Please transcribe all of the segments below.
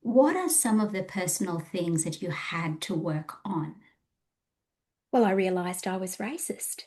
What are some of the personal things that you had to work on? Well, I realised I was racist.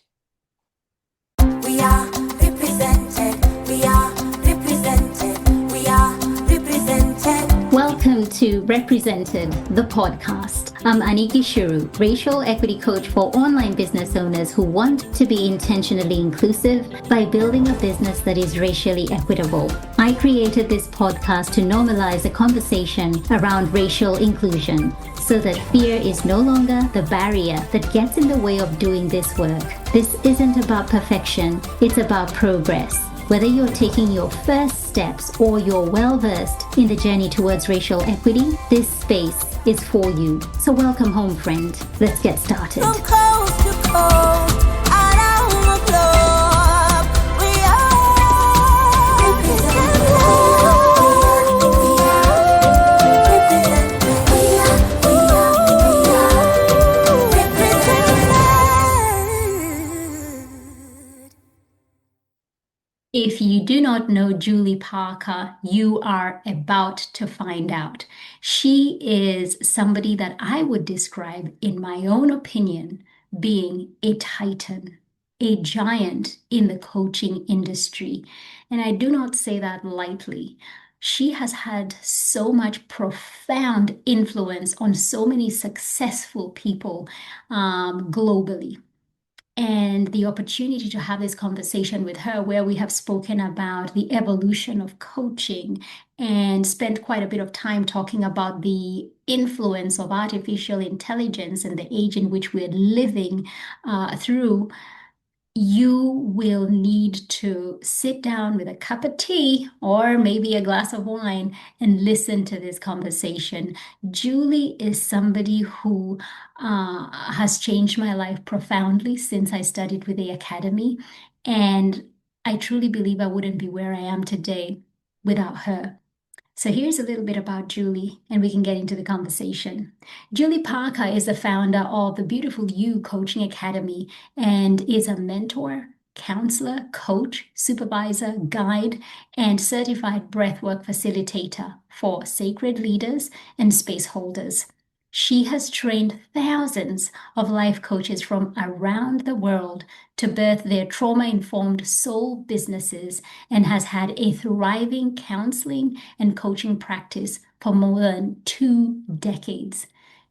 We are represented. We are represented. We are represented. Welcome to Represented, the podcast. I'm Aniki Shuru, racial equity coach for online business owners who want to be intentionally inclusive by building a business that is racially equitable. I created this podcast to normalize a conversation around racial inclusion so that fear is no longer the barrier that gets in the way of doing this work. This isn't about perfection, it's about progress. Whether you're taking your first steps or you're well-versed in the journey towards racial equity, this space is for you. So welcome home, friend. Let's get started. From coast to coast, around the globe, we are represented. We are represented. We are represented. If you do not know Julie Parker, you are about to find out. She is somebody that I would describe, in my own opinion, being a titan, a giant in the coaching industry. And I do not say that lightly. She has had so much profound influence on so many successful people globally, and the opportunity to have this conversation with her, where we have spoken about the evolution of coaching and spent quite a bit of time talking about the influence of artificial intelligence and the age in which we're living through. You will need to sit down with a cup of tea or maybe a glass of wine and listen to this conversation. Julie is somebody who has changed my life profoundly since I studied with the academy. And I truly believe I wouldn't be where I am today without her. So here's a little bit about Julie, and we can get into the conversation. Julie Parker is the founder of the Beautiful You Coaching Academy and is a mentor, counselor, coach, supervisor, guide, and certified breathwork facilitator for sacred leaders and space holders. She has trained thousands of life coaches from around the world to birth their trauma-informed soul businesses and has had a thriving counseling and coaching practice for more than 2 decades.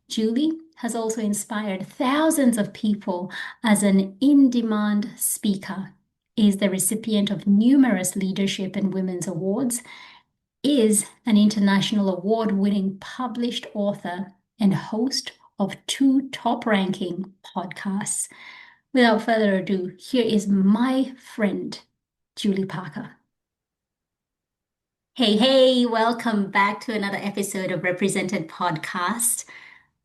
Julie has also inspired thousands of people as an in-demand speaker, is the recipient of numerous leadership and women's awards, is an international award-winning published author and host of 2 top-ranking podcasts. Without further ado, here is my friend, Julie Parker. Hey, hey, welcome back to another episode of Represented Podcast.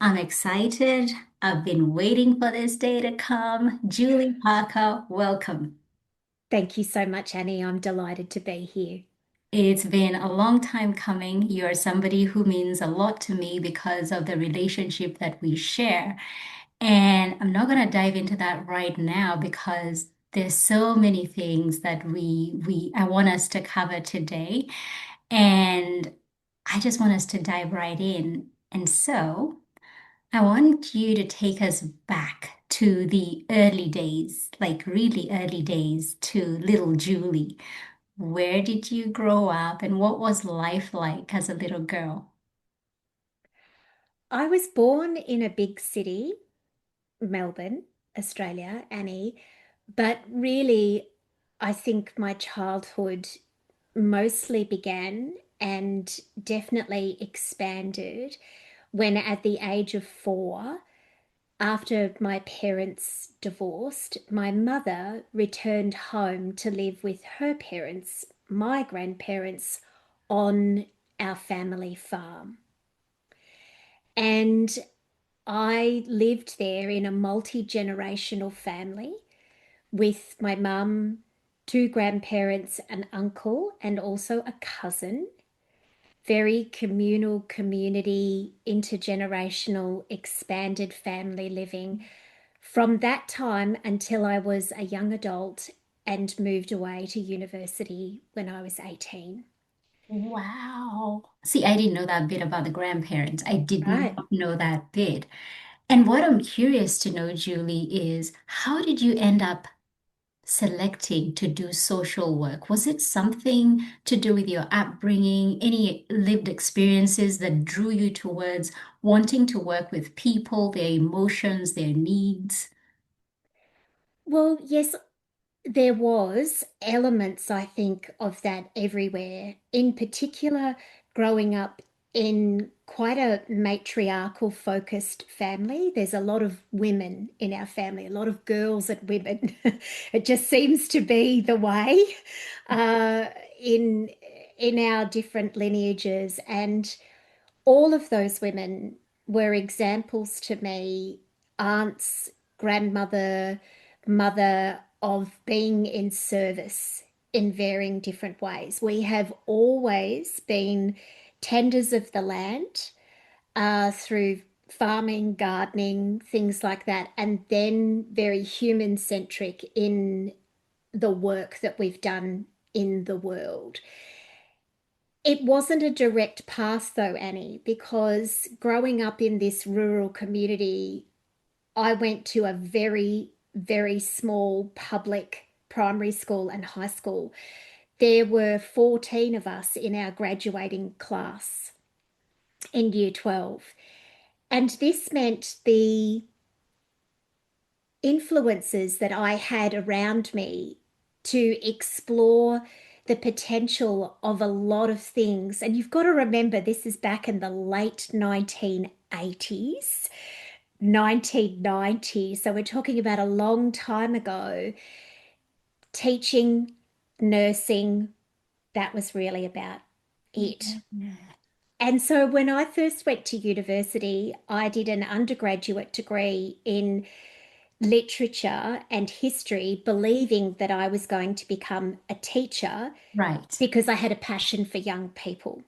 I'm excited. I've been waiting for this day to come. Julie Parker, welcome. Thank you so much, Annie. I'm delighted to be here. It's been a long time coming. You're somebody who means a lot to me because of the relationship that we share. And I'm not going to dive into that right now because there's so many things that I want us to cover today. And I just want us to dive right in. And so I want you to take us back to the early days, like really early days, to little Julie. Where did you grow up and what was life like as a little girl? I was born in a big city, Melbourne, Australia, Annie, but really, I think my childhood mostly began and definitely expanded when, at the age of 4, after my parents divorced, my mother returned home to live with her parents, my grandparents, on our family farm. And I lived there in a multi-generational family with my mum, 2 grandparents, an uncle, and also a cousin. Very communal, community, intergenerational, expanded family living from that time until I was a young adult and moved away to university when I was 18. Wow. See, I didn't know that bit about the grandparents. I did Right. not know that bit. And what I'm curious to know, Julie, is how did you end up selecting to do social work? Was it something to do with your upbringing, any lived experiences that drew you towards wanting to work with people, their emotions, their needs? Well, yes, there was elements, I think, of that everywhere. In particular, growing up in quite a matriarchal focused family. There's a lot of women in our family, a lot of girls and women. It just seems to be the way uh, in in our different lineages. And all of those women were examples to me, aunts, grandmother, mother, of being in service in varying different ways. We have always been tenders of the land through farming, gardening, things like that, and then very human centric in the work that we've done in the world. It wasn't a direct path though, Annie, because growing up in this rural community, I went to a very, very small public primary school and high school. There were 14 of us in our graduating class in year 12. And this meant the influences that I had around me to explore the potential of a lot of things. And you've got to remember, this is back in the late 1980s, 1990. So we're talking about a long time ago. Teaching, nursing, that was really about it. Yeah. And so when I first went to university, I did an undergraduate degree in literature and history, believing that I was going to become a teacher Right. because I had a passion for young people.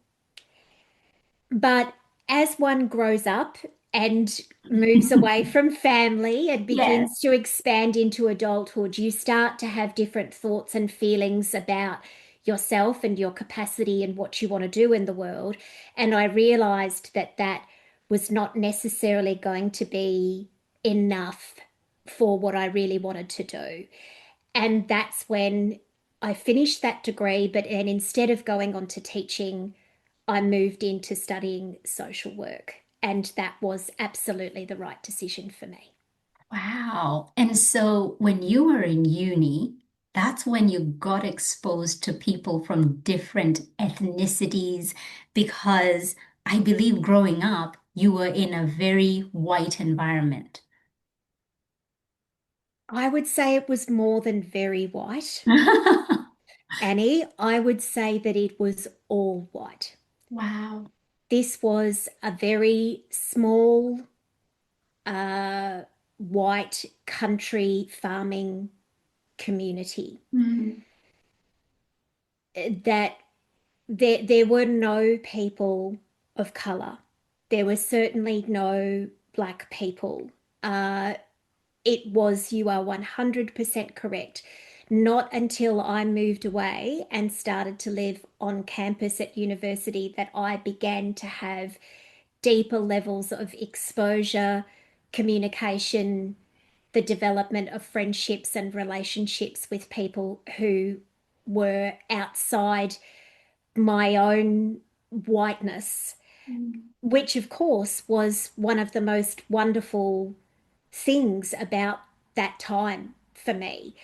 But as one grows up and moves away from family and Yes. begins to expand into adulthood, you start to have different thoughts and feelings about yourself and your capacity and what you want to do in the world. And I realized that that was not necessarily going to be enough for what I really wanted to do. And that's when I finished that degree, but and instead of going on to teaching, I moved into studying social work. And that was absolutely the right decision for me. Wow. And so when you were in uni, that's when you got exposed to people from different ethnicities, because I believe growing up, you were in a very white environment. I would say it was more than very white. Annie, I would say that it was all white. Wow. This was a very small, uh, white country farming community Mm. that there were no people of color. There were certainly no black people. Uh, it was, you are 100% correct. Not until I moved away and started to live on campus at university that I began to have deeper levels of exposure, communication, the development of friendships and relationships with people who were outside my own whiteness, Mm. which of course was one of the most wonderful things about that time for me.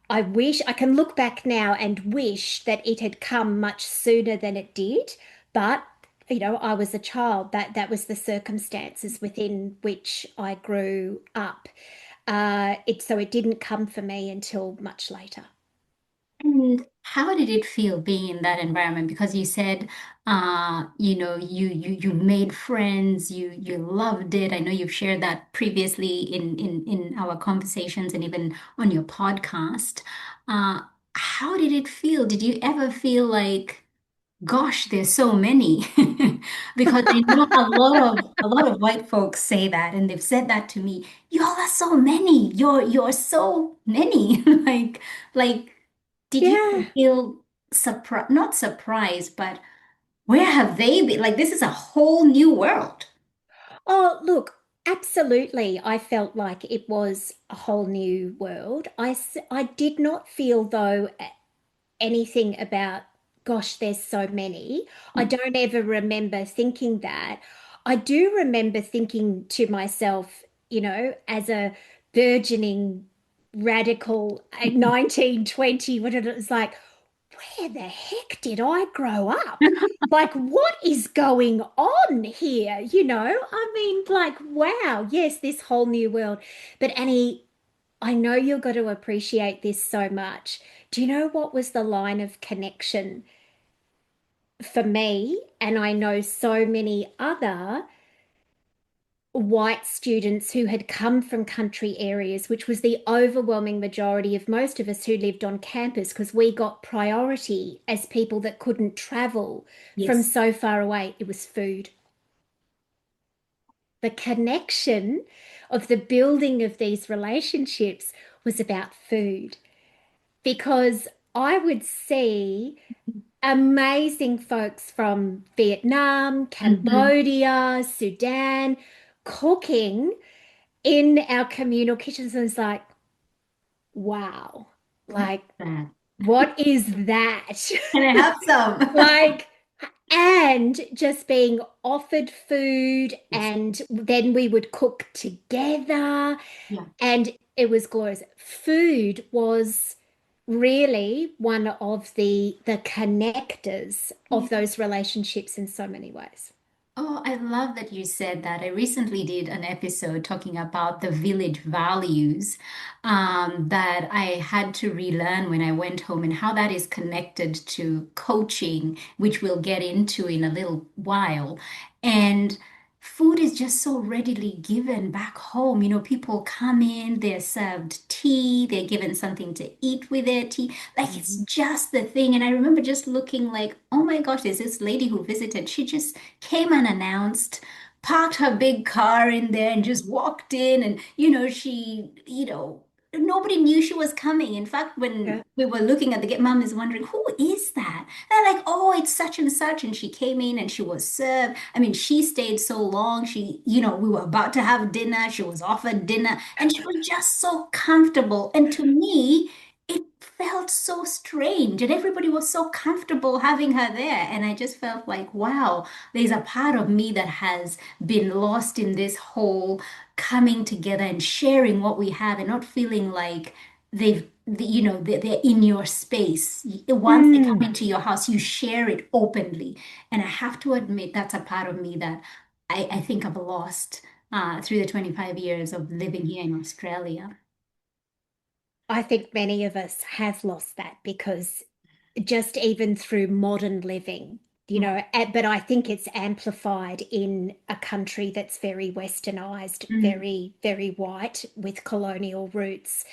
I wish I can look back now and wish that it had come much sooner than it did, but I was a child. That was the circumstances within which I grew up. So it didn't come for me until much later. And how did it feel being in that environment? Because you said, you made friends, you loved it. I know you've shared that previously in our conversations and even on your podcast. Uh, how did it feel? Did you ever feel like, gosh, there's so many? Because I know a lot of white folks say that, and they've said that to me. Y'all are so many. You're so many. Like, did you Yeah. feel surprised? Not surprised, but Where have they been? Like, this is a whole new world. Oh, look, absolutely. I felt like it was a whole new world. I did not feel, though, anything about, gosh, there's so many. I don't ever remember thinking that. I do remember thinking to myself, as a burgeoning radical at 19, 20, what it was like, where the heck did I grow up? Like, what is going on here? I mean, like, wow, yes, this whole new world. But Annie, I know you're going to appreciate this so much. Do you know what was the line of connection for me? And I know so many other white students who had come from country areas, which was the overwhelming majority of most of us who lived on campus, because we got priority as people that couldn't travel from Yes. so far away. It was food. The connection of the building of these relationships was about food, because I would see amazing folks from Vietnam, Hmm. Cambodia, Sudan cooking in our communal kitchens. And it's like, wow, What's like, that? what is that? Can I have some? Like, and just being offered food, Yes. and then we would cook together, Yeah. and it was glorious. Food was really one of the connectors Yeah. of those relationships in so many ways. Oh, I love that you said that. I recently did an episode talking about the village values that I had to relearn when I went home and how that is connected to coaching, which we'll get into in a little while. And food is just so readily given back home. You know, people come in, they're served tea, they're given something to eat with their tea. Like it's Mhm. just the thing. And I remember just looking like, oh my gosh, there's this lady who visited. She just came unannounced, parked her big car in there and just walked in. And, nobody knew she was coming. In fact, when Yeah. we were looking at the gate, mom is wondering, who is that? They're like, oh, it's such and such. And she came in and she was served. I mean, she stayed so long. We were about to have dinner. She was offered dinner and she was just so comfortable. And to me, it felt so strange and everybody was so comfortable having her there. And I just felt like, wow, there's a part of me that has been lost in this whole coming together and sharing what we have and not feeling like they're in your space. Once they come Mm. into your house, you share it openly. And I have to admit, that's a part of me that I think I've lost through the 25 years of living here in Australia. I think many of us have lost that, because just even through modern living, but I think it's amplified in a country that's very westernized, Mm, very, very white with colonial roots,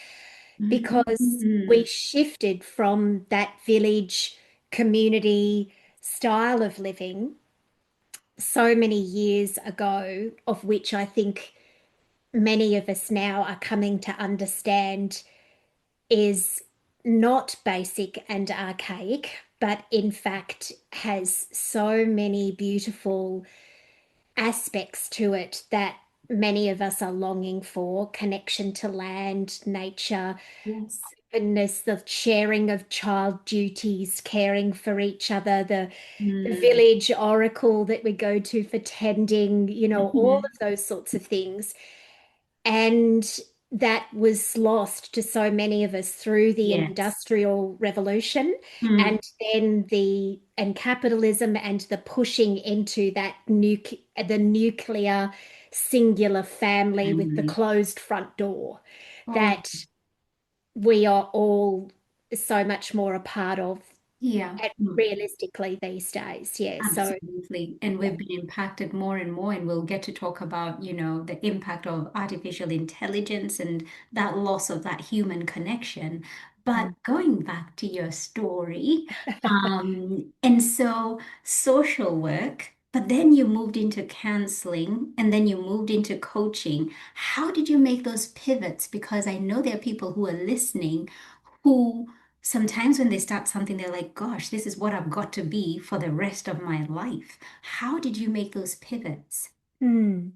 mm, because we mm. shifted from that village community style of living so many years ago, of which I think many of us now are coming to understand is not basic and archaic, but in fact has so many beautiful aspects to it that many of us are longing for: connection to land, nature, Yes. openness, the sharing of child duties, caring for each other, the Mm. village oracle that we go to for tending, all Mhm. of those sorts of things. And that was lost to so many of us through the Yes. Industrial Revolution, Mm. and then and capitalism, and the pushing into the nuclear singular family with the Family. closed front door Oh, that we are all so much more a part of, yeah. realistically these days. Yeah. So Absolutely. And yeah. we've been impacted more and more, and we'll get to talk about, the impact of artificial intelligence and that loss of that human connection. But Mm. going back to your story, and so social work, but then you moved into counseling and then you moved into coaching. How did you make those pivots? Because I know there are people who are listening who sometimes when they start something, they're like, gosh, this is what I've got to be for the rest of my life. How did you make those pivots? Hmm.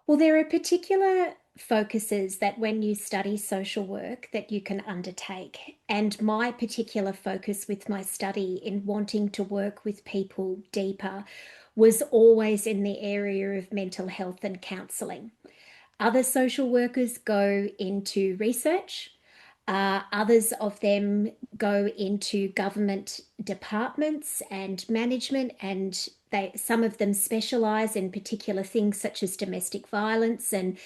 Well, there are particular focuses that when you study social work that you can undertake. And my particular focus with my study in wanting to work with people deeper was always in the area of mental health and counselling. Other social workers go into research. Others of them go into government departments and management, and some of them specialize in particular things such as domestic violence. And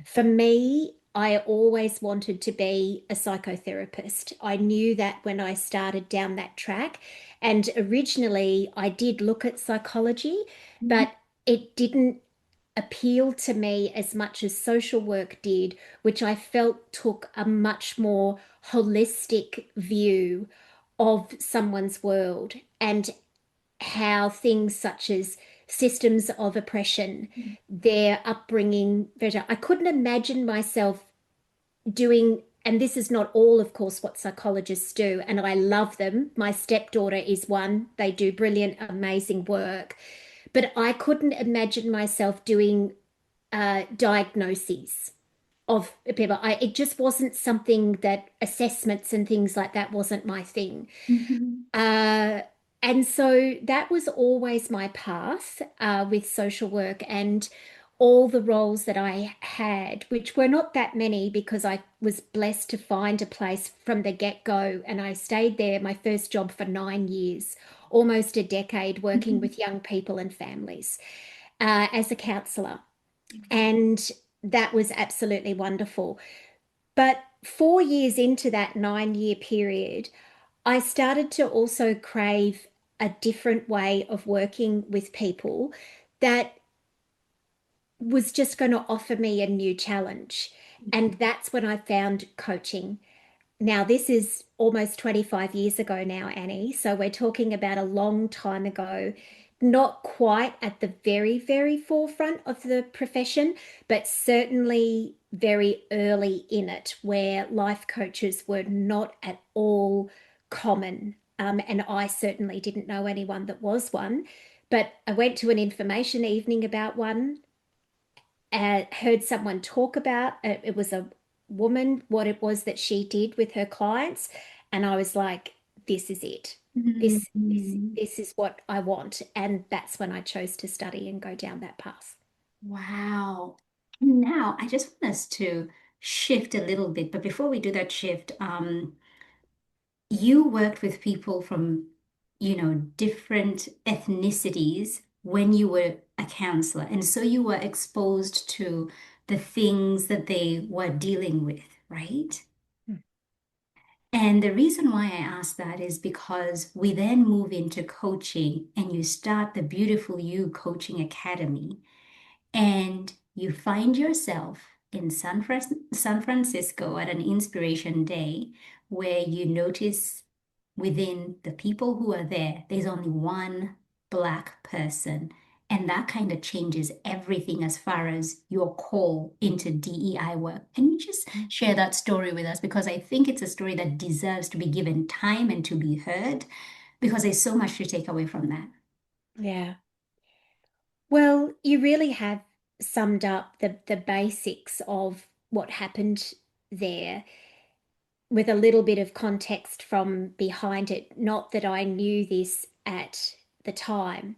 for me, I always wanted to be a psychotherapist. I knew that when I started down that track. And originally, I did look at psychology, Mhm. but it didn't appeal to me as much as social work did, which I felt took a much more holistic view of someone's world and how things such as systems of oppression, their upbringing, I couldn't imagine myself doing, and this is not all, of course, what psychologists do, and I love them. My stepdaughter is one. They do brilliant, amazing work. But I couldn't imagine myself doing diagnoses of people. It just wasn't something that assessments and things like that wasn't my thing. Mhm. Uh, and so that was always my path with social work and all the roles that I had, which were not that many because I was blessed to find a place from the get-go. And I stayed there, my first job for 9 years, almost a decade working Mhm. with young people and families as a counsellor. And that was absolutely wonderful. But 4 years into that 9 year period, I started to also crave a different way of working with people that was just going to offer me a new challenge. And that's when I found coaching. Now, this is almost 25 years ago now, Annie. So we're talking about a long time ago, not quite at the very, very forefront of the profession, but certainly very early in it, where life coaches were not at all common. And I certainly didn't know anyone that was one. But I went to an information evening about one, heard someone talk about it. It was a woman, what it was that she did with her clients. And I was like, this is it. Mhm. This is what I want. And that's when I chose to study and go down that path. Wow. Now, I just want us to shift a little bit, but before we do that shift, you worked with people from, different ethnicities when you were a counselor, and so you were exposed to the things that they were dealing with, right? And the reason why I ask that is because we then move into coaching and you start the Beautiful You Coaching Academy and you find yourself in San Francisco at an inspiration day where you notice within the people who are there, there's only one Black person. And that kind of changes everything as far as your call into DEI work. Can you just share that story with us? Because I think it's a story that deserves to be given time and to be heard, because there's so much to take away from that. Yeah. Well, you really have summed up the basics of what happened there with a little bit of context from behind it. Not that I knew this at the time.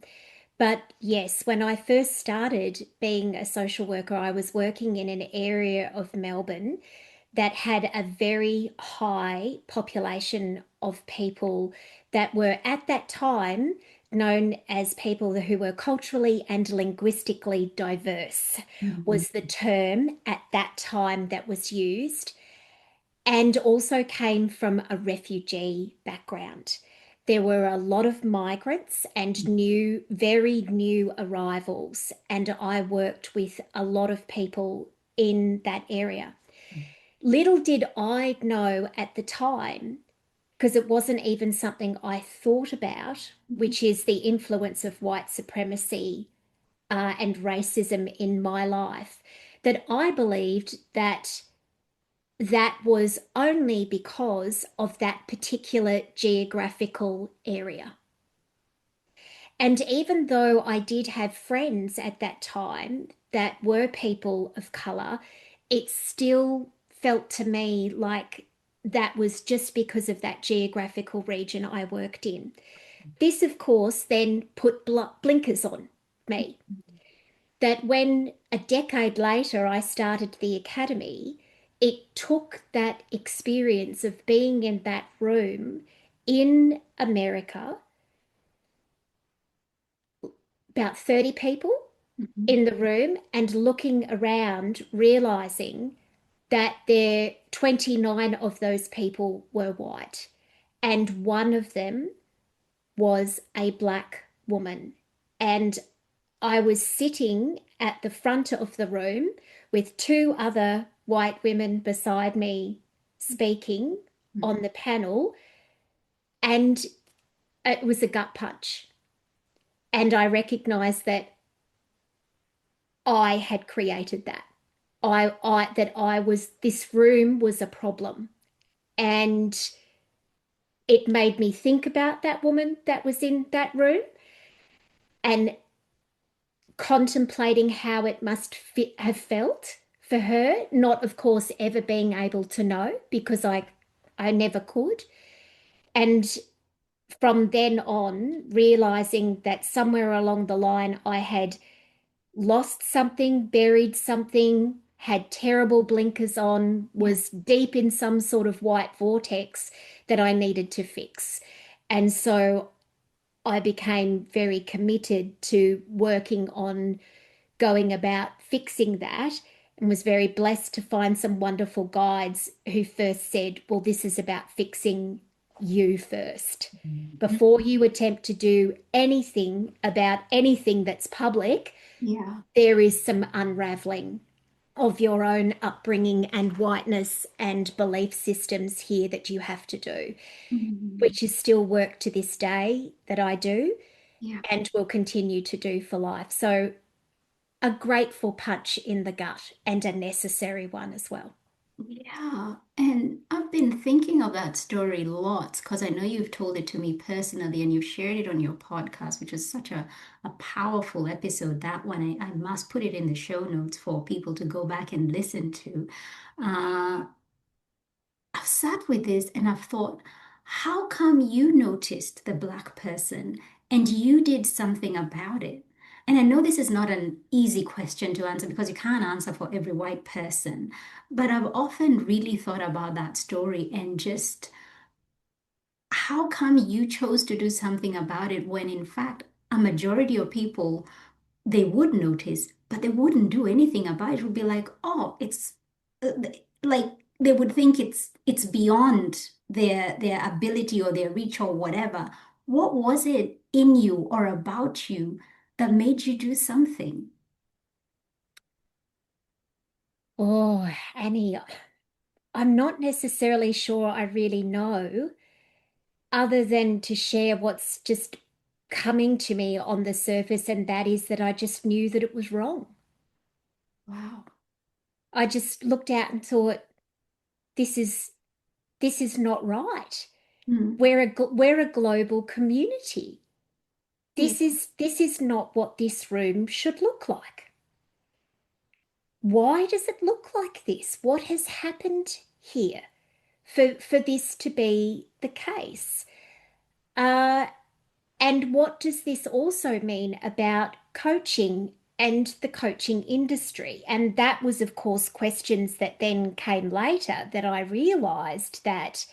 But yes, when I first started being a social worker, I was working in an area of Melbourne that had a very high population of people that were at that time known as people who were culturally and linguistically diverse, Mhm. was the term at that time that was used, and also came from a refugee background. There were a lot of migrants and very new arrivals, and I worked with a lot of people in that area. Little did I know at the time, because it wasn't even something I thought about, which is the influence of white supremacy and racism in my life, that I believed that that was only because of that particular geographical area. And even though I did have friends at that time that were people of color, it still felt to me like that was just because of that geographical region I worked in. This, of course, then put blinkers on me. That when a decade later I started the academy, it took that experience of being in that room in America, about 30 people Mhm. in the room, and looking around, realizing that 29 of those people were white, and one of them was a black woman. And I was sitting at the front of the room with two other white women beside me speaking on the panel, and it was a gut punch. And I recognized that I had created that. I was, this room was a problem. And it made me think about that woman that was in that room and contemplating how it must have felt for her, not of course ever being able to know because I never could. And from then on, realizing that somewhere along the line I had lost something, buried something, had terrible blinkers on, Yeah. was deep in some sort of white vortex that I needed to fix. And so I became very committed to working on going about fixing that, and was very blessed to find some wonderful guides who first said, well, this is about fixing you first. Mhm. Before you attempt to do anything about anything that's public, Yeah. there is some unraveling of your own upbringing and whiteness and belief systems here that you have to do, Mhm. which is still work to this day that I do Yeah. and will continue to do for life. So a grateful punch in the gut and a necessary one as well. Yeah, and I've been thinking of that story lots because I know you've told it to me personally and you've shared it on your podcast, which is such a powerful episode. That one, I must put it in the show notes for people to go back and listen to. Uh, I've sat with this and I've thought, how come you noticed the black person and you did something about it? And I know this is not an easy question to answer because you can't answer for every white person, but I've often really thought about that story and just how come you chose to do something about it when in fact a majority of people they would notice, but they wouldn't do anything about it. It would be like, oh, it's like they would think it's beyond their ability or their reach or whatever. What was it in you or about you that made you do something? Oh, Annie, I'm not necessarily sure I really know, other than to share what's just coming to me on the surface, and that is that I just knew that it was wrong. Wow. I just looked out and thought, this is this is not right. Mm. We're a global community. Yeah. This is not what this room should look like. Why does it look like this? What has happened here for this to be the case? Uh, and what does this also mean about coaching and the coaching industry? And that was, of course, questions that then came later that I realized that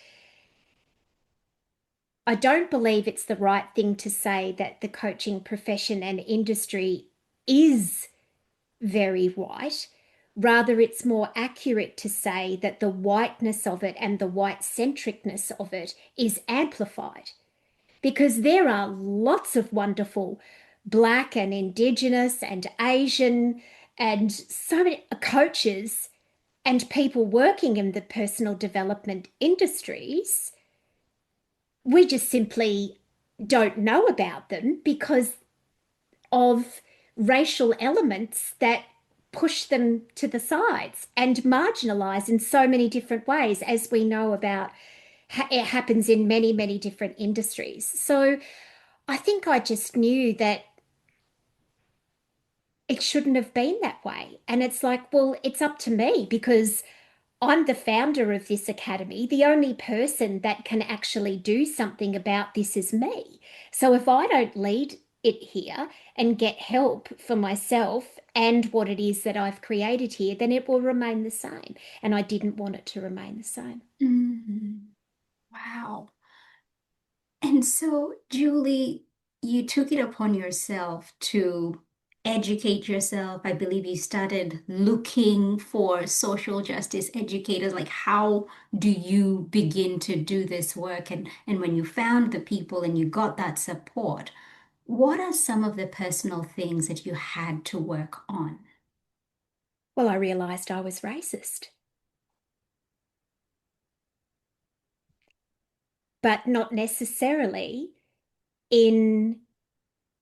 I don't believe it's the right thing to say that the coaching profession and industry is very white. Rather, it's more accurate to say that the whiteness of it and the white centricness of it is amplified because there are lots of wonderful Black and Indigenous and Asian and so many coaches and people working in the personal development industries. We just simply don't know about them because of racial elements that push them to the sides and marginalize in so many different ways, as we know about. It happens in many, many different industries. So I think I just knew that it shouldn't have been that way. And it's like, well, it's up to me because I'm the founder of this academy. The only person that can actually do something about this is me. So if I don't lead it here and get help for myself and what it is that I've created here, then it will remain the same. And I didn't want it to remain the same. Mhm. Wow. And so, Julie, you took it upon yourself to educate yourself. I believe you started looking for social justice educators. Like, how do you begin to do this work? And when you found the people and you got that support, what are some of the personal things that you had to work on? Well, I realized I was racist, but not necessarily in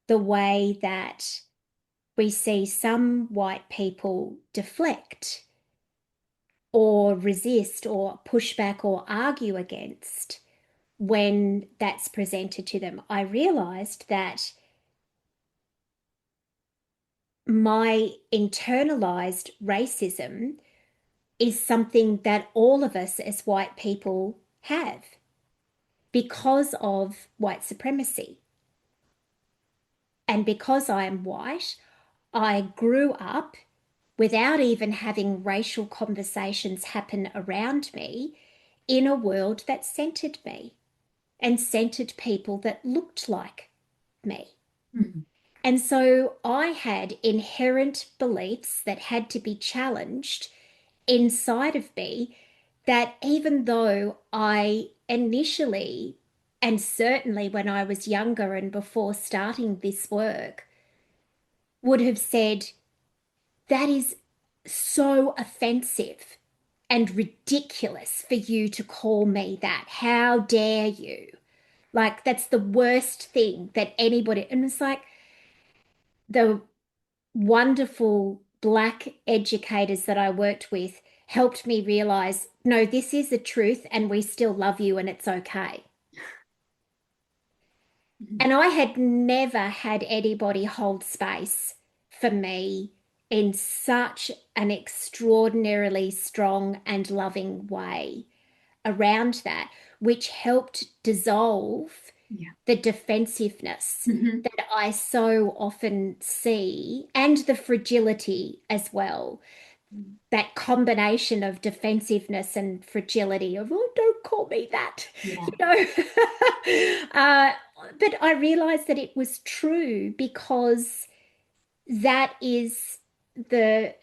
the way that we see some white people deflect or resist or push back or argue against when that's presented to them. I realized that my internalized racism is something that all of us as white people have because of white supremacy. And because I am white, I grew up without even having racial conversations happen around me in a world that centered me and centered people that looked like me. Mhm. And so I had inherent beliefs that had to be challenged inside of me that even though I initially, and certainly when I was younger and before starting this work, would have said, that is so offensive and ridiculous for you to call me that. How dare you? Like, that's the worst thing that anybody, and it's like the wonderful Black educators that I worked with helped me realize, no, this is the truth and we still love you and it's okay. Mhm. And I had never had anybody hold space for me in such an extraordinarily strong and loving way around that, which helped dissolve Yeah. the defensiveness Mhm. that I so often see and the fragility as well. That combination of defensiveness and fragility of, oh, don't call me that, Yeah. you know. But I realized that it was true because that is the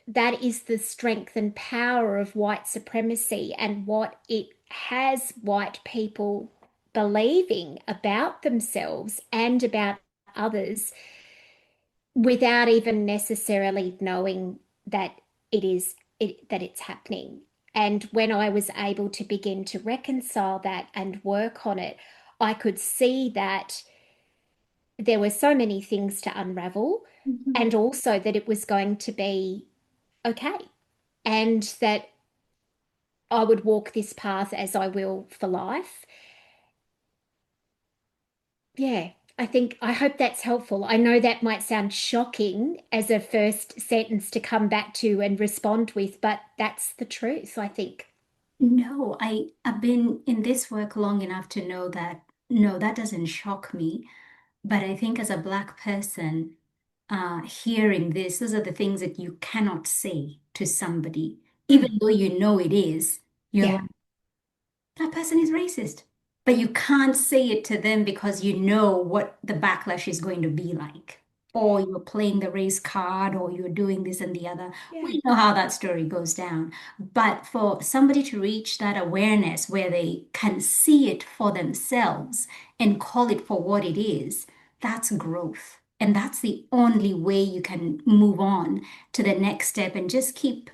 strength and power of white supremacy and what it has white people believing about themselves and about others without even necessarily knowing that that it's happening. And when I was able to begin to reconcile that and work on it, I could see that there were so many things to unravel Mhm. and also that it was going to be okay and that I would walk this path as I will for life. Yeah, I hope that's helpful. I know that might sound shocking as a first sentence to come back to and respond with, but that's the truth, I think. No, I've been in this work long enough to know that no, that doesn't shock me. But I think as a Black person, hearing this, those are the things that you cannot say to somebody, even Mm, though you know it is. You're yeah, like, that person is racist. But you can't say it to them because you know what the backlash is going to be like. Or you're playing the race card, or you're doing this and the other. yeah. We know how that story goes down. But for somebody to reach that awareness where they can see it for themselves and call it for what it is, that's growth. And that's the only way you can move on to the next step and just keep,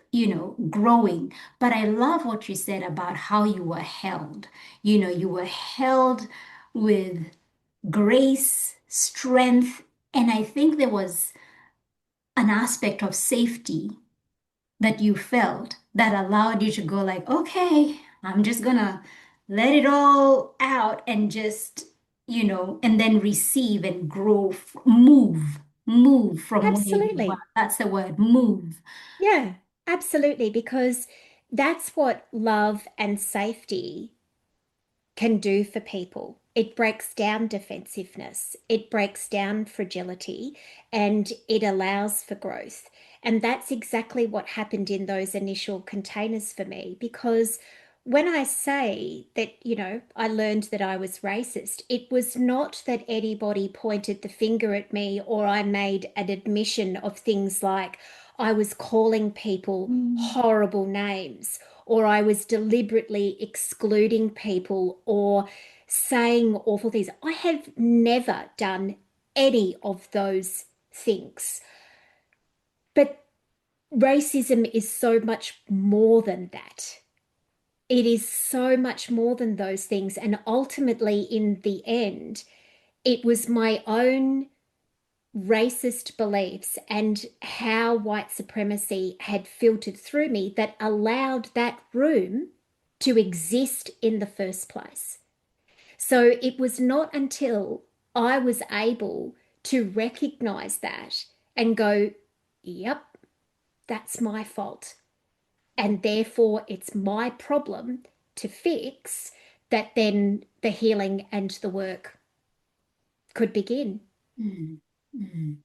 growing. But I love what you said about how you were held. You were held with grace, strength, and I think there was an aspect of safety that you felt that allowed you to go like, okay, I'm just gonna let it all out and just, and then receive and grow, move from where you were. Absolutely. That's the word, move. Yeah, absolutely. Because that's what love and safety can do for people. It breaks down defensiveness, it breaks down fragility, and it allows for growth. And that's exactly what happened in those initial containers for me. Because when I say that, I learned that I was racist, it was not that anybody pointed the finger at me or I made an admission of things like I was calling people Mm. horrible names or I was deliberately excluding people or saying awful things. I have never done any of those things. But racism is so much more than that. It is so much more than those things. And ultimately, in the end, it was my own racist beliefs and how white supremacy had filtered through me that allowed that room to exist in the first place. So it was not until I was able to recognize that and go, yep, that's my fault. And therefore it's my problem to fix that then the healing and the work could begin. Mm. Mm.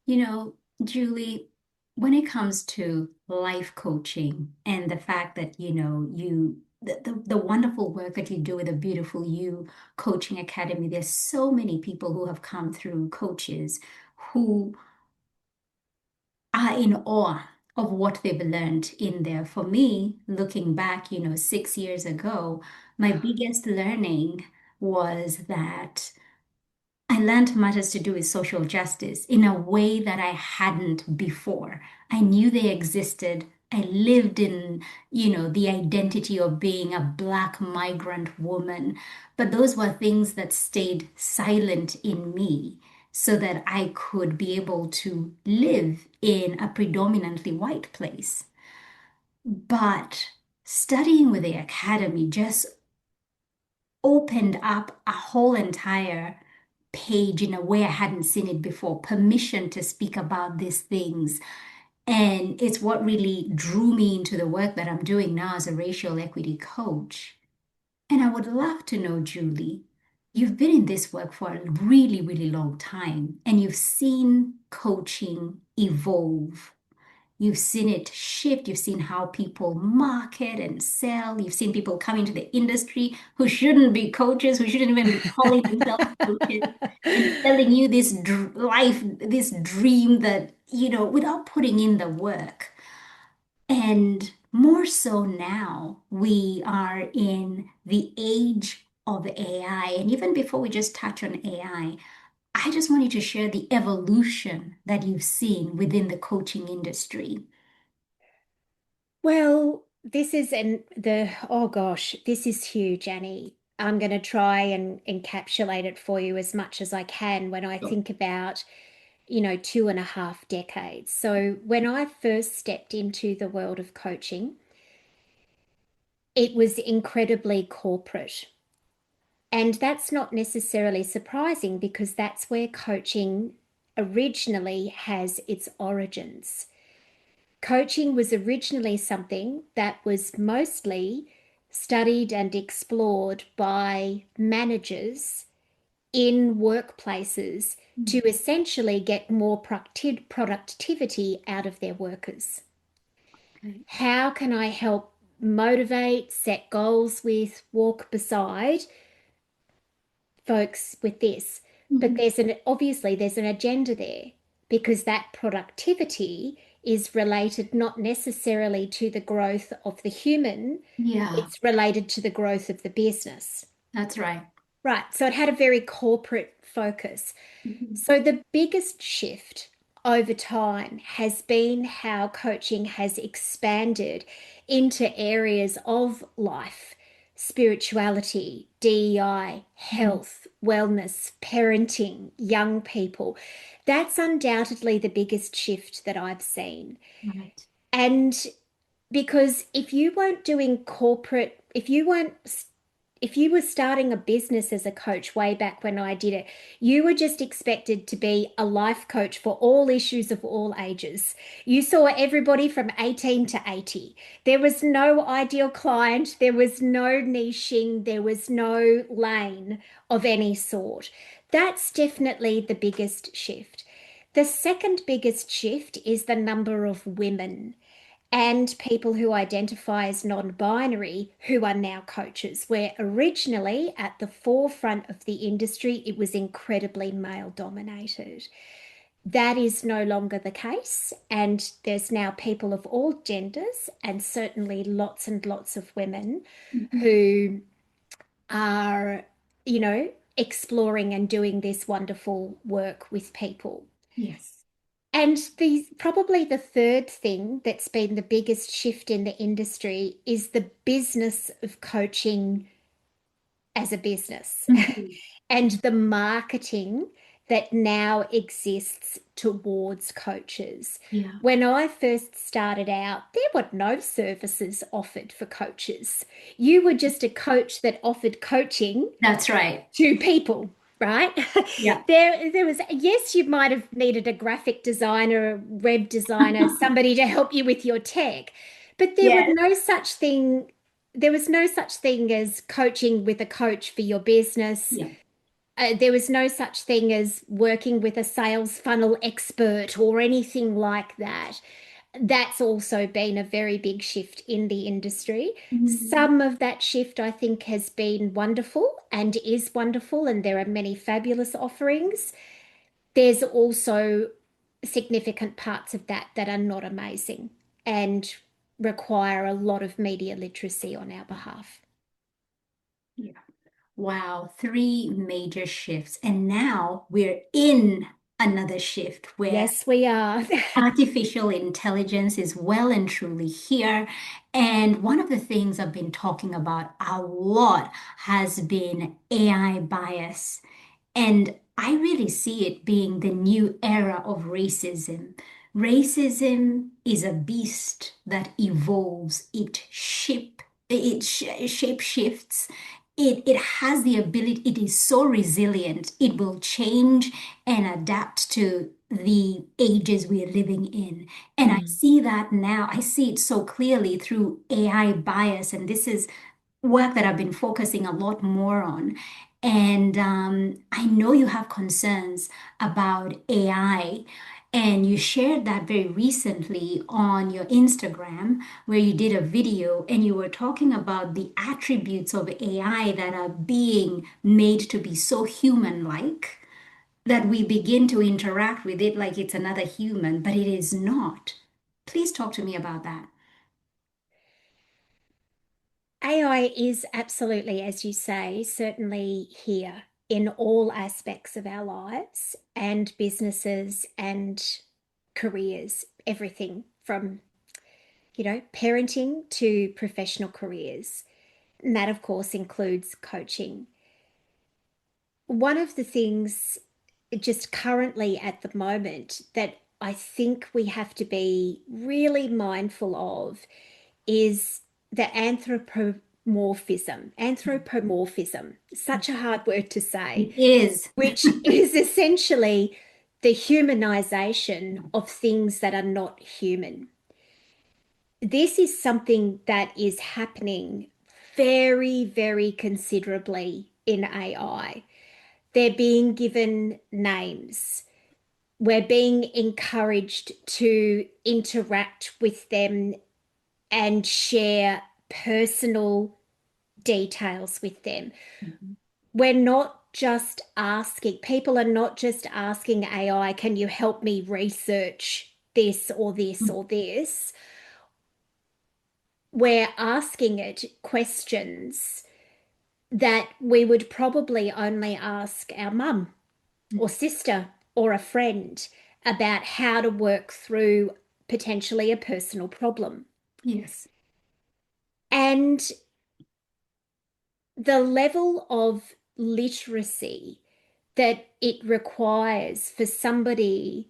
You know, Julie, when it comes to life coaching and the fact that, the wonderful work that you do with the Beautiful You Coaching Academy, there's so many people who have come through, coaches who are in awe of what they've learned in there. For me, looking back, 6 years ago, my biggest learning was that I learned matters to do with social justice in a way that I hadn't before. I knew they existed. I lived in, the identity of being a Black migrant woman. But those were things that stayed silent in me so that I could be able to live in a predominantly white place. But studying with the academy just opened up a whole entire page in a way I hadn't seen it before, permission to speak about these things. And it's what really drew me into the work that I'm doing now as a racial equity coach. And I would love to know, Julie, you've been in this work for a really, really long time, and you've seen coaching evolve. You've seen it shift. You've seen how people market and sell. You've seen people come into the industry who shouldn't be coaches, who shouldn't even be calling themselves coaches, and telling you this life, this dream that, without putting in the work. And more so now, we are in the age of AI. And even before we just touch on I just want you to share the evolution that you've seen within the coaching industry. Well, this is oh gosh, this is huge, Annie. I'm going to try and encapsulate it for you as much as I can when I think about, 2.5 decades. So when I first stepped into the world of coaching, it was incredibly corporate. And that's not necessarily surprising because that's where coaching originally has its origins. Coaching was originally something that was mostly studied and explored by managers in workplaces to essentially get more productivity out of their workers. Okay. How can I help motivate, set goals with, walk beside folks with this? But Mhm. there's an agenda there because that productivity is related not necessarily to the growth of the human, Yeah, it's related to the growth of the business. that's right. Right. So it had a very corporate focus. Mhm. So the biggest shift over time has been how coaching has expanded into areas of life, spirituality, DEI, Mhm. health, wellness, parenting, young people. That's undoubtedly the biggest shift that I've seen. Right. And because if you weren't doing corporate, if you were starting a business as a coach way back when I did it, you were just expected to be a life coach for all issues of all ages. You saw everybody from 18 to 80. There was no ideal client, there was no niching, there was no lane of any sort. That's definitely the biggest shift. The second biggest shift is the number of women and people who identify as non-binary who are now coaches, where originally at the forefront of the industry, it was incredibly male dominated. That is no longer the case. And there's now people of all genders and certainly lots and lots of women Mhm. who are, you know, exploring and doing this wonderful work with people. Yes. And probably the third thing that's been the biggest shift in the industry is the business of coaching as a business Mhm. and the marketing that now exists towards coaches. Yeah. When I first started out, there were no services offered for coaches. You were just a coach that offered coaching That's right. to people, right? Yeah. There was, yes, you might have needed a graphic designer, a web designer, somebody to help you with your tech, but Yes. there was no such thing as coaching with a coach for your business. Yeah. There was no such thing as working with a sales funnel expert or anything like that. That's also been a very big shift in the industry. Mhm. Some of that shift, I think, has been wonderful and is wonderful, and there are many fabulous offerings. There's also significant parts of that that are not amazing and require a lot of media literacy on our behalf. Yeah. Wow, three major shifts. And now we're in another shift where Yes, we are. artificial intelligence is well and truly here. And one of the things I've been talking about a lot has been AI bias. And I really see it being the new era of racism. Racism is a beast that evolves, shape shifts. It has the ability, it is so resilient, it will change and adapt to the ages we are living in. And I Mm. see that now. I see it so clearly through AI bias. And this is work that I've been focusing a lot more on. And I know you have concerns about AI, and you shared that very recently on your Instagram, where you did a video and you were talking about the attributes of AI that are being made to be so human-like that we begin to interact with it like it's another human, but it is not. Please talk to me about that. AI is absolutely, as you say, certainly here in all aspects of our lives and businesses and careers, everything from, parenting to professional careers. And that, of course, includes coaching. One of the things just currently at the moment that I think we have to be really mindful of is the anthropomorphism, such a hard word to say, It is. which is essentially the humanization of things that are not human. This is something that is happening very, very considerably in AI. They're being given names. We're being encouraged to interact with them and share personal details with them. Mhm. We're not just asking, people are not just asking AI, can you help me research this or this or this? We're asking it questions that we would probably only ask our mum or sister or a friend about how to work through potentially a personal problem. Yes. And the level of literacy that it requires for somebody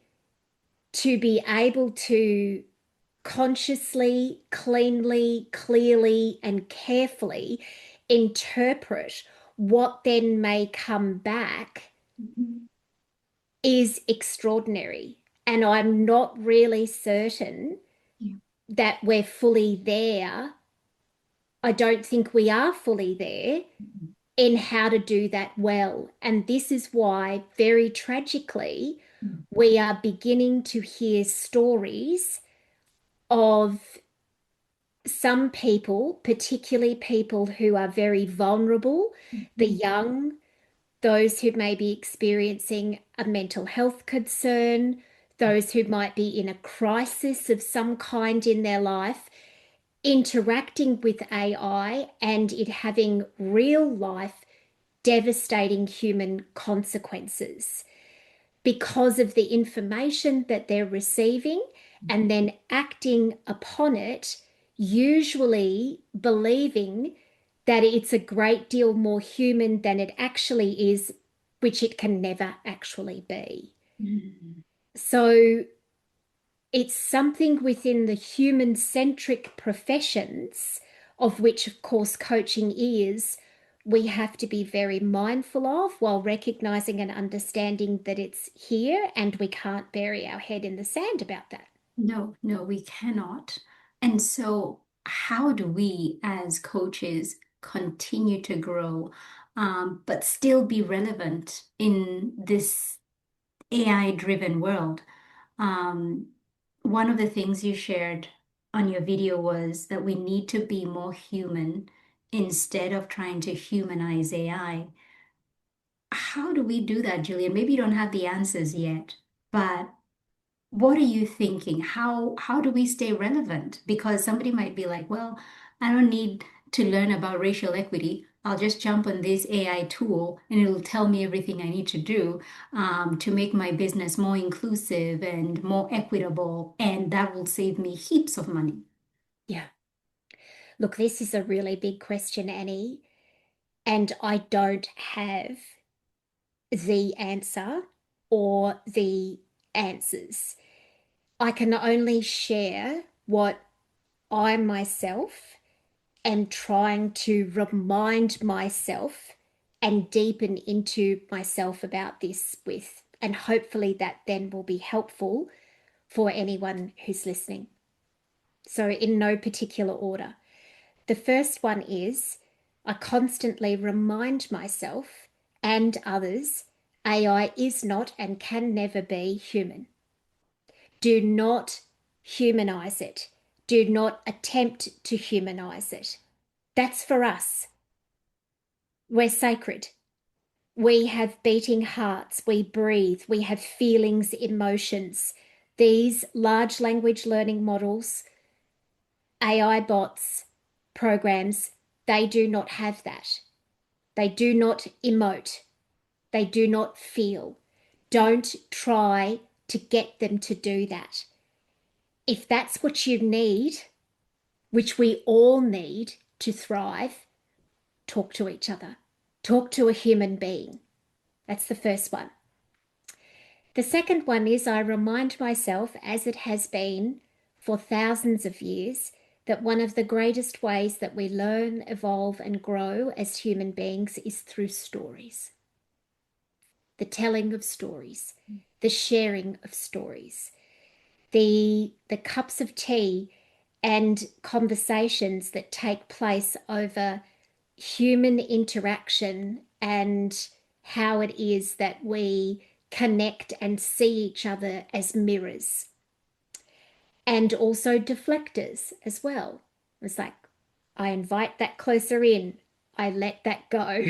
to be able to consciously, cleanly, clearly, and carefully interpret what then may come back Mhm. is extraordinary. And I'm not really certain Yeah. that we're fully there. I don't think we are fully there Mhm. in how to do that well. And this is why, very tragically, Mhm. we are beginning to hear stories of some people, particularly people who are very vulnerable, the Mhm. young, those who may be experiencing a mental health concern, those who might be in a crisis of some kind in their life, interacting with AI and it having real life devastating human consequences because of the information that they're receiving and then acting upon it, usually believing that it's a great deal more human than it actually is, which it can never actually be. Mhm. So it's something within the human-centric professions, of which, of course, coaching is, we have to be very mindful of while recognizing and understanding that it's here and we can't bury our head in the sand about that. No, no, we cannot. And so, how do we as coaches continue to grow, but still be relevant in this AI-driven world? Um, One of the things you shared on your video was that we need to be more human instead of trying to humanize AI. How do we do that, Julian? Maybe you don't have the answers yet, but what are you thinking? How do we stay relevant? Because somebody might be like, well, I don't need to learn about racial equity. I'll just jump on this AI tool and it'll tell me everything I need to do to make my business more inclusive and more equitable, and that will save me heaps of money. Yeah. Look, this is a really big question, Annie, and I don't have the answer or the answers. I can only share what I myself am trying to remind myself and deepen into myself about this with. And hopefully that then will be helpful for anyone who's listening. So, in no particular order. The first one is I constantly remind myself and others AI is not and can never be human. Do not humanize it. Do not attempt to humanize it. That's for us. We're sacred. We have beating hearts. We breathe. We have feelings, emotions. These large language learning models, AI bots, programs, they do not have that. They do not emote. They do not feel. Don't try to get them to do that. If that's what you need, which we all need to thrive, talk to each other. Talk to a human being. That's the first one. The second one is I remind myself, as it has been for thousands of years, that one of the greatest ways that we learn, evolve, and grow as human beings is through stories. The telling of stories, the sharing of stories, the cups of tea and conversations that take place over human interaction and how it is that we connect and see each other as mirrors and also deflectors as well. It's like I invite that closer in, I let that go.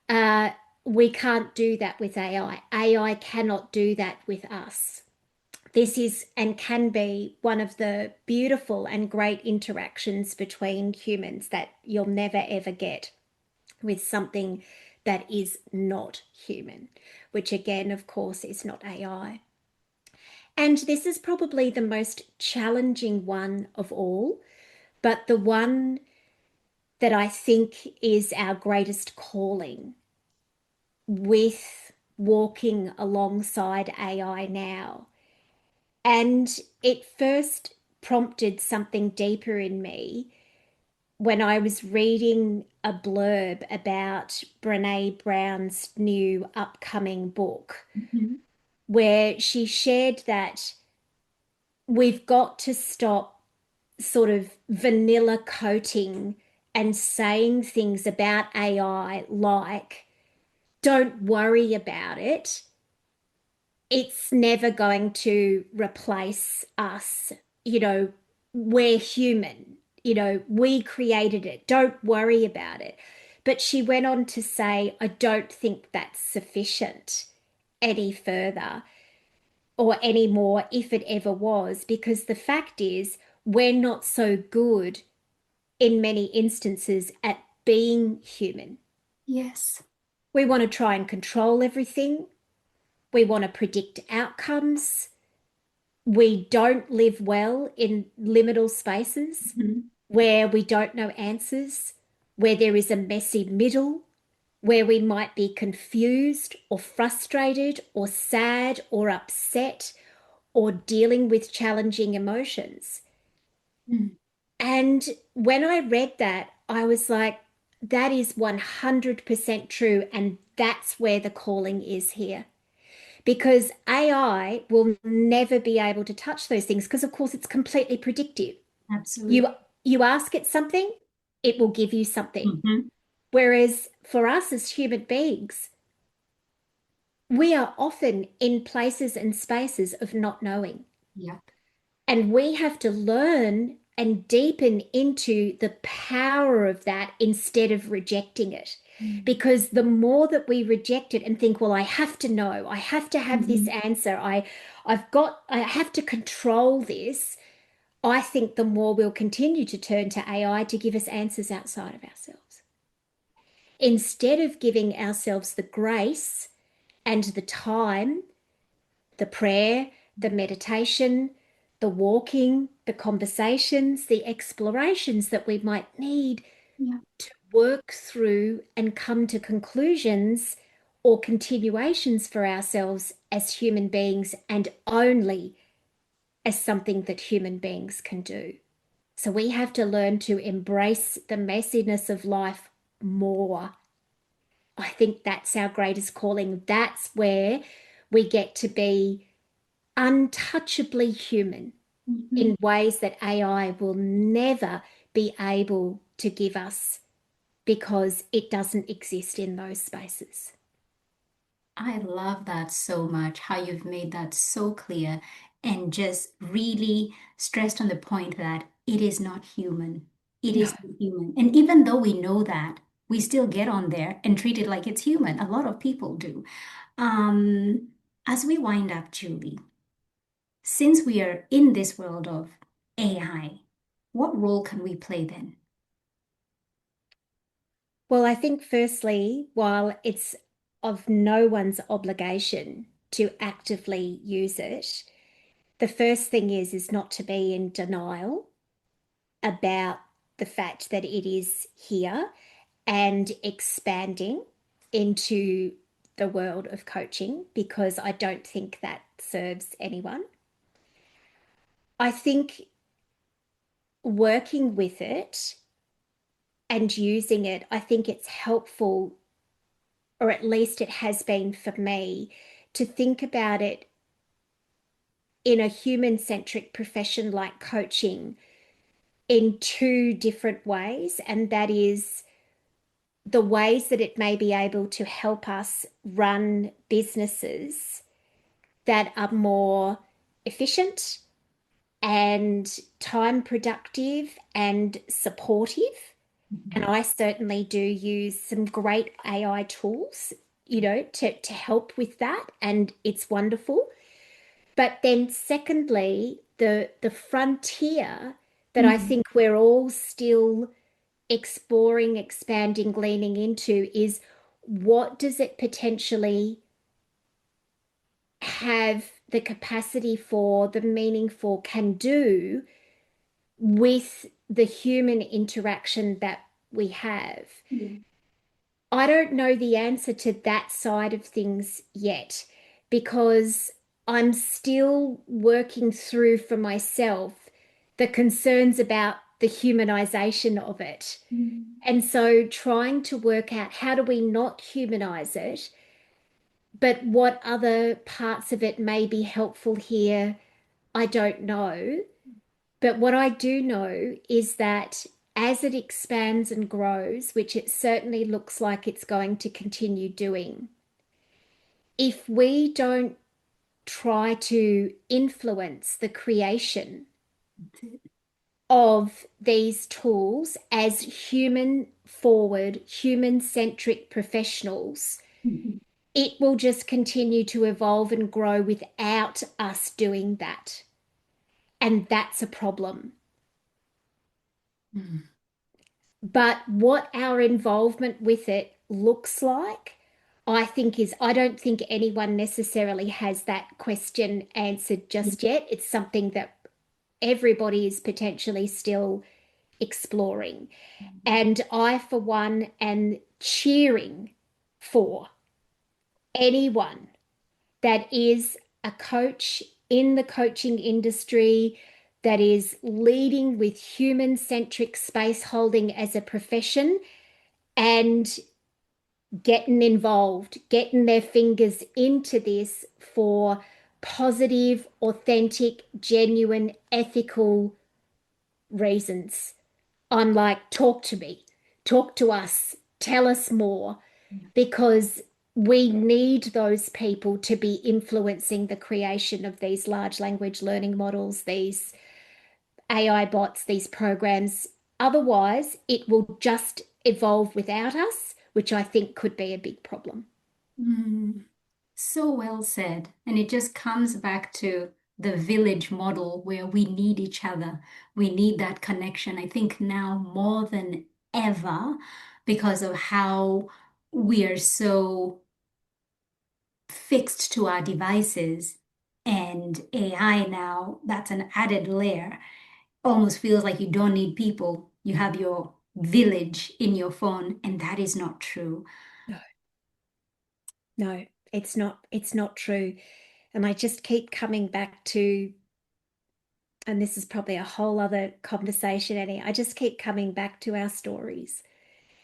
uh, we can't do that with AI. AI cannot do that with us. This is and can be one of the beautiful and great interactions between humans that you'll never ever get with something that is not human, which again, of course, is not AI. And this is probably the most challenging one of all, but the one that I think is our greatest calling with walking alongside AI now. And it first prompted something deeper in me when I was reading a blurb about Brene Brown's new upcoming book, Mhm. where she shared that we've got to stop sort of vanilla coating and saying things about AI like, don't worry about it. It's never going to replace us. You know, we're human. You know, we created it. Don't worry about it. But she went on to say, I don't think that's sufficient any further or any more if it ever was, because the fact is, we're not so good in many instances at being human. Yes. We want to try and control everything. We want to predict outcomes. We don't live well in liminal spaces Mhm. where we don't know answers, where there is a messy middle, where we might be confused or frustrated or sad or upset or dealing with challenging emotions. Mm. And when I read that, I was like, that is 100% true. And that's where the calling is here. Because AI will never be able to touch those things because, of course, it's completely predictive. Absolutely. You you ask it something, it will give you something. Mhm. Whereas for us as human beings, we are often in places and spaces of not knowing. Yep. And we have to learn and deepen into the power of that instead of rejecting it. Mm. Because the more that we reject it and think, well, I have to know, I have to have this Mhm. answer, I have to control this, I think the more we'll continue to turn to AI to give us answers outside of ourselves. Instead of giving ourselves the grace and the time, the prayer, the meditation, the walking, the conversations, the explorations that we might need Yeah. to work through and come to conclusions or continuations for ourselves as human beings and only as something that human beings can do. So we have to learn to embrace the messiness of life more. I think that's our greatest calling. That's where we get to be untouchably human Mhm. in ways that AI will never be able to give us because it doesn't exist in those spaces. I love that so much, how you've made that so clear and just really stressed on the point that it is not human. It No. is not human. And even though we know that, we still get on there and treat it like it's human. A lot of people do. Um, as we wind up, Julie, since we are in this world of AI, what role can we play then? Well, I think firstly, while it's of no one's obligation to actively use it, the first thing is not to be in denial about the fact that it is here and expanding into the world of coaching because I don't think that serves anyone. I think working with it and using it, I think it's helpful, or at least it has been for me, to think about it in a human-centric profession like coaching in two different ways. And that is the ways that it may be able to help us run businesses that are more efficient and time productive and supportive. And Mhm. I certainly do use some great AI tools, to help with that. And it's wonderful. But then secondly, the frontier that I Mhm. think we're all still exploring, expanding, gleaning into is what does it potentially have the capacity for, the meaning for, can do with the human interaction that we have. Yeah. I don't know the answer to that side of things yet because I'm still working through for myself the concerns about the humanization of it. Mm. And so trying to work out how do we not humanize it, but what other parts of it may be helpful here, I don't know. But what I do know is that as it expands and grows, which it certainly looks like it's going to continue doing, if we don't try to influence the creation of these tools as human forward, human centric professionals, Mhm. it will just continue to evolve and grow without us doing that. And that's a problem. Mm. But what our involvement with it looks like, I think is, I don't think anyone necessarily has that question answered just yet. It's something that everybody is potentially still exploring. And I, for one, am cheering for anyone that is a coach in the coaching industry that is leading with human centric space holding as a profession and getting involved, getting their fingers into this for positive, authentic, genuine, ethical reasons. I'm like, talk to me, talk to us, tell us more, because we need those people to be influencing the creation of these large language learning models, these AI bots, these programs. Otherwise, it will just evolve without us, which I think could be a big problem. Mm. So well said. And it just comes back to the village model where we need each other. We need that connection. I think now more than ever, because of how we are so fixed to our devices and AI now, that's an added layer. Almost feels like you don't need people. You have your village in your phone, and that is not true. No, no, it's not true. And I just keep coming back to, and this is probably a whole other conversation, Annie. I just keep coming back to our stories,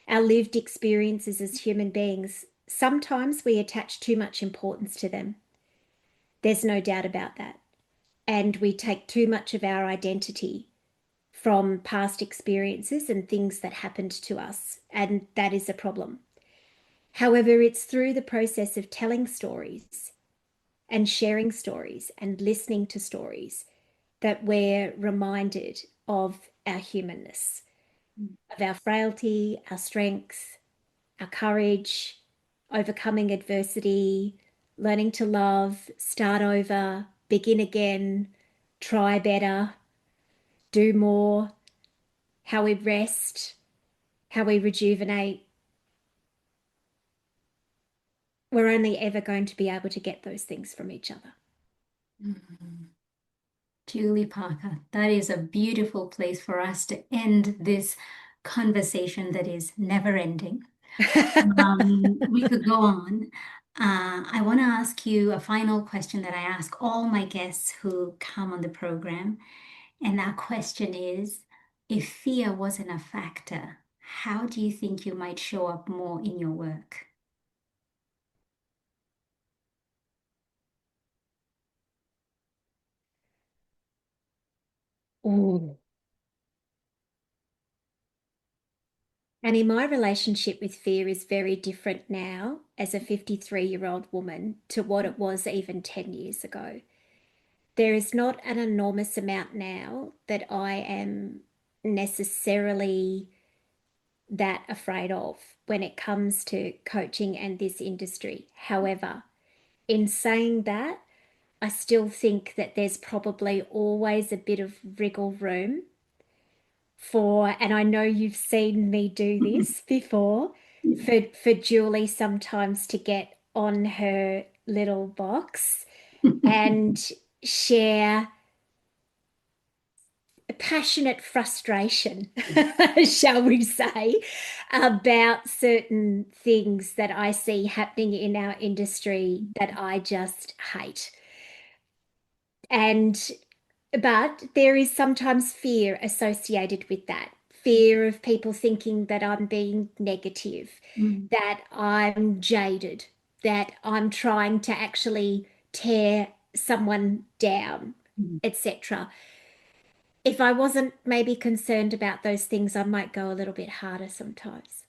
our lived experiences as human beings. Sometimes we attach too much importance to them. There's no doubt about that. And we take too much of our identity from past experiences and things that happened to us. And that is a problem. However, it's through the process of telling stories and sharing stories and listening to stories that we're reminded of our humanness, of our frailty, our strength, our courage, overcoming adversity, learning to love, start over, begin again, try better, do more, how we rest, how we rejuvenate. We're only ever going to be able to get those things from each other. Mhm. Julie Parker, that is a beautiful place for us to end this conversation that is never ending. We could go on. I want to ask you a final question that I ask all my guests who come on the program. And that question is, if fear wasn't a factor, how do you think you might show up more in your work? Ooh. And in my relationship with fear is very different now as a 53-year-old woman to what it was even 10 years ago. There is not an enormous amount now that I am necessarily that afraid of when it comes to coaching and this industry. However, in saying that, I still think that there's probably always a bit of wriggle room for, and I know you've seen me do this before, for Julie sometimes to get on her little box and share passionate frustration, shall we say, about certain things that I see happening in our industry that I just hate. And But there is sometimes fear associated with that. Fear of people thinking that I'm being negative, Mm, that I'm jaded, that I'm trying to actually tear someone down, mm. etc. If I wasn't maybe concerned about those things, I might go a little bit harder sometimes.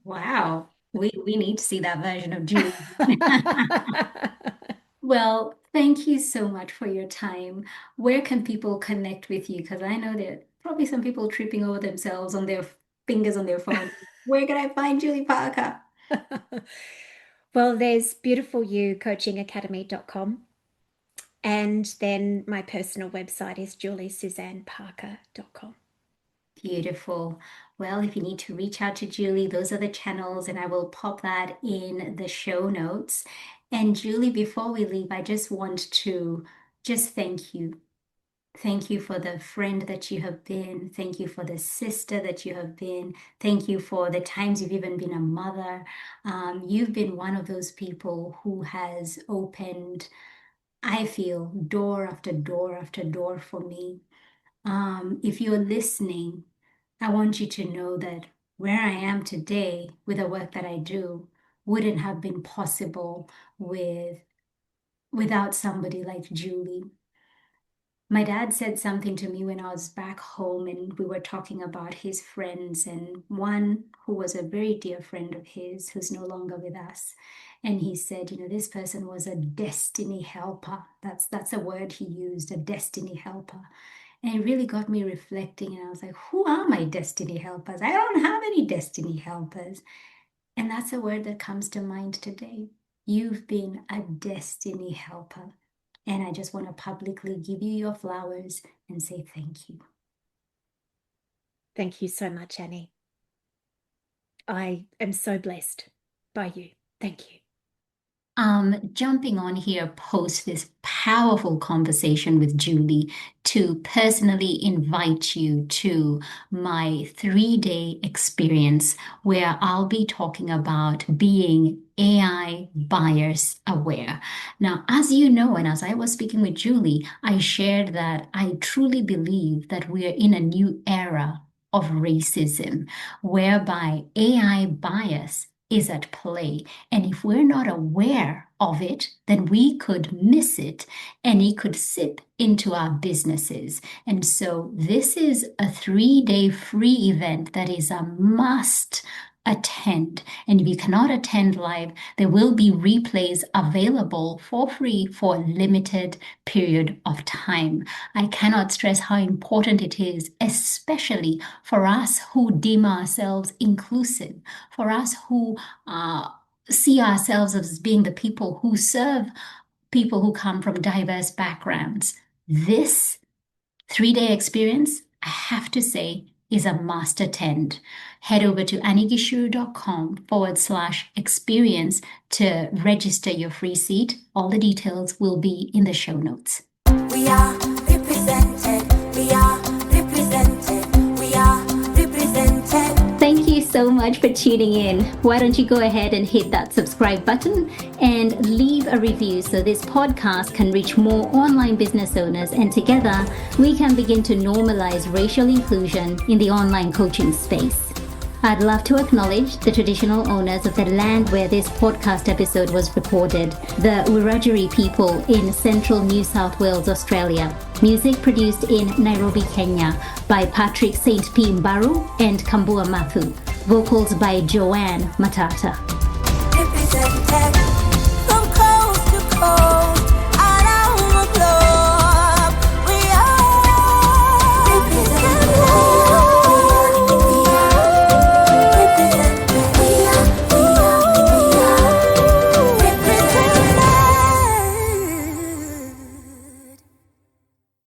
Wow. We need to see that version of Julie. Well, thank you so much for your time. Where can people connect with you? Because I know that probably some people tripping over themselves on their fingers on their phone. Where can I find Julie Parker? Well, there's beautifulyoucoachingacademy.com. And then my personal website is juliesuzanneparker.com. Beautiful. Well, if you need to reach out to Julie, those are the channels, and I will pop that in the show notes. And Julie, before we leave, I just want to just thank you. Thank you for the friend that you have been. Thank you for the sister that you have been. Thank you for the times you've even been a mother. You've been one of those people who has opened, I feel, door after door after door for me. If you're listening, I want you to know that where I am today with the work that I do wouldn't have been possible without somebody like Julie. My dad said something to me when I was back home and we were talking about his friends, and one who was a very dear friend of his who's no longer with us. And he said, this person was a destiny helper. That's a word he used, a destiny helper. And it really got me reflecting. And I was like, who are my destiny helpers? I don't have any destiny helpers. And that's a word that comes to mind today. You've been a destiny helper. And I just want to publicly give you your flowers and say thank you. Thank you so much, Annie. I am so blessed by you. Thank you. Jumping on here post this powerful conversation with Julie to personally invite you to my 3-day experience where I'll be talking about being AI bias aware. Now, as you know, and as I was speaking with Julie, I shared that I truly believe that we are in a new era of racism whereby AI bias is at play. And if we're not aware of it, then we could miss it and it could seep into our businesses. And so this is a 3-day free event that is a must attend. And if you cannot attend live, there will be replays available for free for a limited period of time. I cannot stress how important it is, especially for us who deem ourselves inclusive, for us who see ourselves as being the people who serve people who come from diverse backgrounds. This 3-day experience, I have to say, is a must attend. Head over to anigishuru.com/experience to register your free seat. All the details will be in the show notes. We are represented. We are represented. We are represented. Thank you so much for tuning in. Why don't you go ahead and hit that subscribe button and leave a review so this podcast can reach more online business owners, and together we can begin to normalize racial inclusion in the online coaching space. I'd love to acknowledge the traditional owners of the land where this podcast episode was recorded, the Wiradjuri people in central New South Wales, Australia. Music produced in Nairobi, Kenya by Patrick St. P. Mbaru and Kambua Mathu. Vocals by Joanne Matata. Represented.